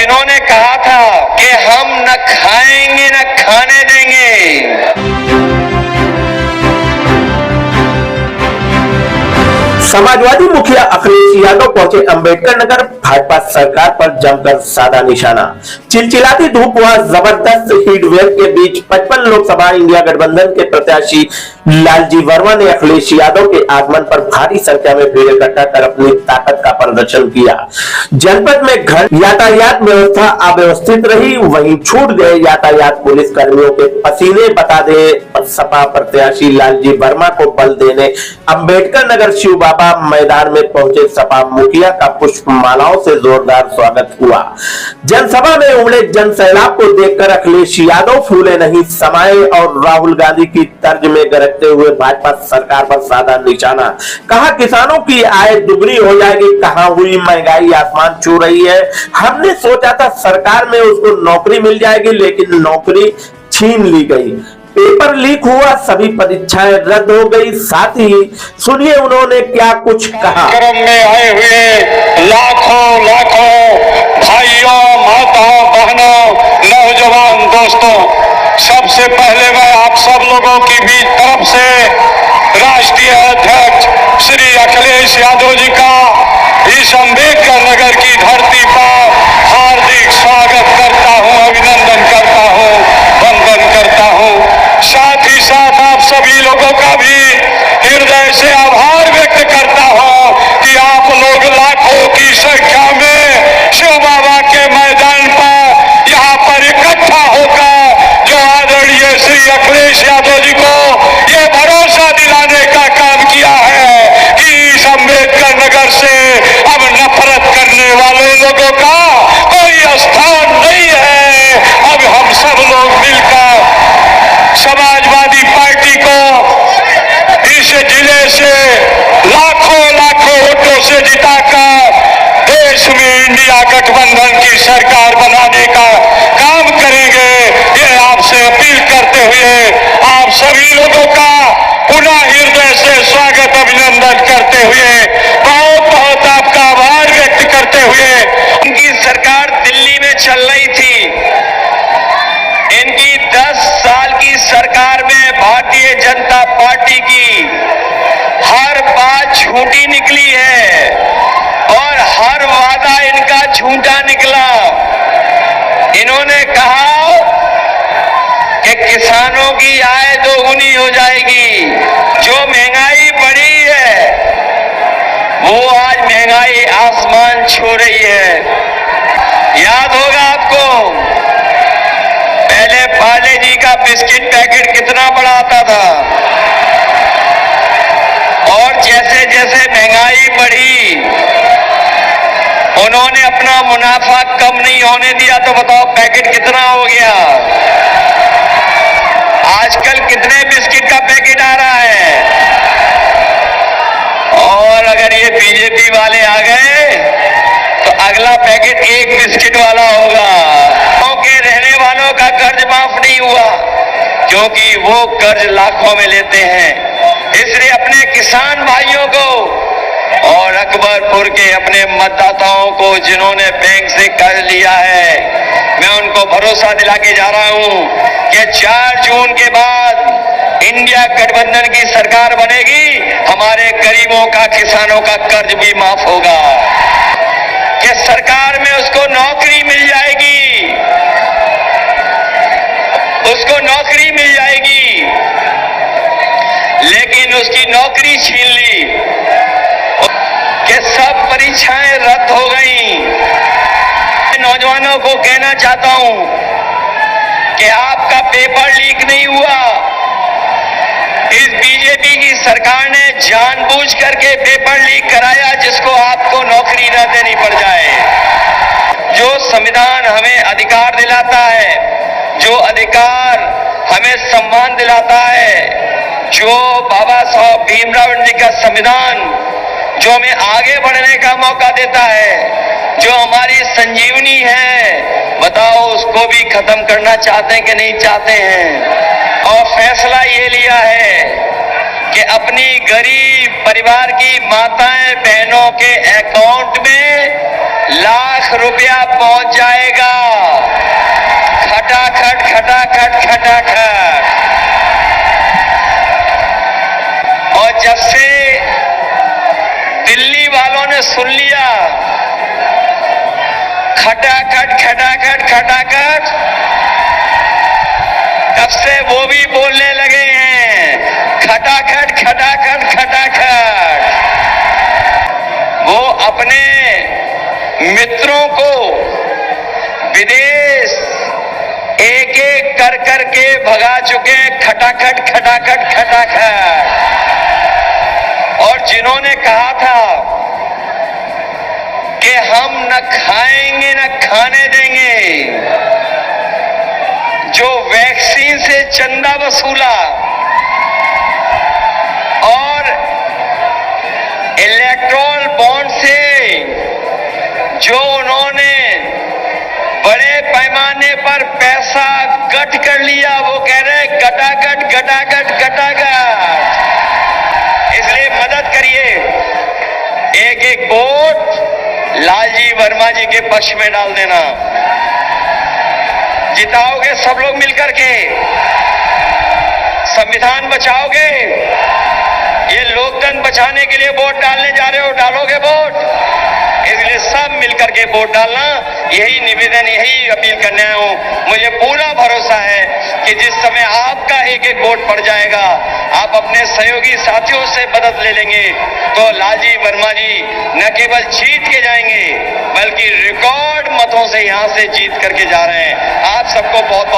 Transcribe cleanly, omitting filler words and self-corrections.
इन्होंने कहा था कि हम न खाएंगे न खाने देंगे। समाजवादी मुखिया अखिलेश यादव पहुंचे अंबेडकर नगर, भाजपा सरकार पर जमकर साधा निशाना। चिलचिलाती धूप व जबरदस्त हीट वेव के बीच 55 लोकसभा इंडिया गठबंधन के प्रत्याशी लालजी वर्मा ने अखिलेश यादव के आगमन पर भारी संख्या में भीड़ इकट्ठा कर अपनी ताकत का प्रदर्शन किया। जनपद में घर यातायात व्यवस्था अव्यवस्थित रही, वहीं छूट गए यातायात पुलिस कर्मियों के पसीने। बता दे सपा प्रत्याशी लालजी वर्मा को बल देने अंबेडकर नगर शिव बाबा मैदान में पहुंचे सपा मुखिया का पुष्प मालाओं से जोरदार स्वागत हुआ। जनसभा में उमड़े जन सैलाब को देखकर अखिलेश यादव फूले नहीं समाये और राहुल गांधी की तर्ज में गरजते हुए भाजपा सरकार पर साधा निशाना। कहा किसानों की आय दुगनी हो जाएगी, कहां हुई महंगाई आसमान छू रही है। हमने सोचा था सरकार में उसको नौकरी मिल जाएगी, लेकिन नौकरी छीन ली गई। पेपर लीक हुआ, सभी परीक्षाएं रद्द हो गई। साथ ही सुनिए उन्होंने क्या कुछ कहा। कार्यक्रम में आए हुए लाखों लाखों भाइयों, माताओं, बहनों, नौजवान दोस्तों, सबसे पहले मैं आप सब लोगों की भी तरफ से राष्ट्रीय अध्यक्ष श्री अखिलेश यादव जी का इस अंबेडकर नगर की धरती पर हार्दिक स्वागत करता हूं, अभिनंदन करता हूं, वंदन करता हूं। साथ ही साथ आप सभी लोगों का भी हृदय से आभार व्यक्त करता हूं कि आप लोग लाखों की संख्या में शिव बाबा के मैदान पर यहाँ पर इकट्ठा होकर जो आदरणीय श्री अखिलेश यादव जी को ये भरोसा दिलाने का काम किया है कि इस अंबेडकर नगर से अब नफरत करने वाले लोगों का कोई स्थान नहीं है। अब हम सब लोग मिलकर समाजवादी पार्टी को इस जिले से लाखों लाखों वोटों से जिताकर देश में इंडिया गठबंधन की सरकार बनाने का काम करेंगे। ये आपसे अपील करते हुए आप सभी लोगों का पुनः हृदय से स्वागत अभिनंदन करते हुए बहुत बहुत आपका आभार व्यक्त करते हुए इनकी सरकार दिल्ली में चल रही थी। इनकी 10 साल की सरकार में भारतीय जनता पार्टी की हर बात झूठी निकली है और हर वादा इनका झूठा निकला। इन्होंने कहा कि किसानों की आय दोगुनी हो जाएगी। जो महंगाई बढ़ी है वो आज महंगाई आसमान छू रही है। याद होगा आपको, पहले पार्ले जी का बिस्किट पैकेट कितना बड़ा आता था और जैसे जैसे महंगाई बढ़ी उन्होंने अपना मुनाफा कम नहीं होने दिया। तो बताओ पैकेट कितना हो गया? आजकल कितने बिस्किट का पैकेट आ रहा है? और अगर ये बीजेपी वाले आ गए तो अगला पैकेट एक बिस्किट वाला होगा। के रहने वालों का कर्ज माफ नहीं हुआ क्योंकि वो कर्ज लाखों में लेते हैं। इसलिए अपने किसान भाइयों को और अकबरपुर के अपने मतदाताओं को जिन्होंने बैंक से कर्ज लिया है, मैं उनको भरोसा दिला के जा रहा हूं कि 4 जून के बाद इंडिया गठबंधन की सरकार बनेगी। हमारे गरीबों का, किसानों का कर्ज भी माफ होगा कि सरकार में उसको नौकरी मिल जाएगी, उसको नौकरी मिल जाएगी। लेकिन उसकी नौकरी छीन ली कि सब परीक्षाएं रद्द हो गई। नौजवानों को कहना चाहता हूं कि आपका पेपर लीक नहीं हुआ। इस बीजेपी की सरकार ने जानबूझ करके पेपर लीक कराया जिसको आपको नौकरी न देनी पड़ जाए। जो संविधान हमें अधिकार दिलाता है, जो अधिकार हमें सम्मान दिलाता है, जो बाबा साहब भीमराव जी का संविधान जो हमें आगे बढ़ने का मौका देता है, जो हमारी संजीवनी है, बताओ उसको भी खत्म करना चाहते हैं कि नहीं चाहते हैं? और फैसला ये लिया है कि अपनी गरीब परिवार की माताएं बहनों के अकाउंट में लाख रुपया पहुंच जाएगा। खटाखट खटाखट खटाखट। और जब से दिल्ली वालों ने सुन लिया खटाखट खटाखट खटाखट, तब से वो भी बोलने लगे हैं खटाखट खटाखट खटाखट। वो अपने मित्रों को विदेश एक एक कर करके भगा चुके हैं खटाखट खटाखट खटाखट। और जिन्होंने कहा था कि हम न खाएंगे न खाने देंगे, जो वैक्सीन से चंदा वसूला और इलेक्ट्रोल बॉन्ड से जो उन्होंने बड़े पैमाने पर पैसा गठ कर लिया, वो कह रहे हैं गटागट गटागट गटागट। इसलिए मदद करिए, एक एक वोट लालजी वर्मा जी के पक्ष में डाल देना। जिताओगे सब लोग मिलकर के, संविधान बचाओगे, ये लोकतंत्र बचाने के लिए वोट डालने जा रहे हो, डालोगे वोट। इसलिए सब मिलकर के वोट डालना, यही निवेदन, यही अपील करने आया हूं। मुझे पूरा भरोसा है कि जिस समय आपका एक एक वोट पड़ जाएगा, आप अपने सहयोगी साथियों से मदद ले लेंगे, तो लालजी वर्मा जी न केवल जीत के जाएंगे, बल्कि रिकॉर्ड मतों से यहां से जीत करके जा रहे हैं। आप सबको बहुत बहुत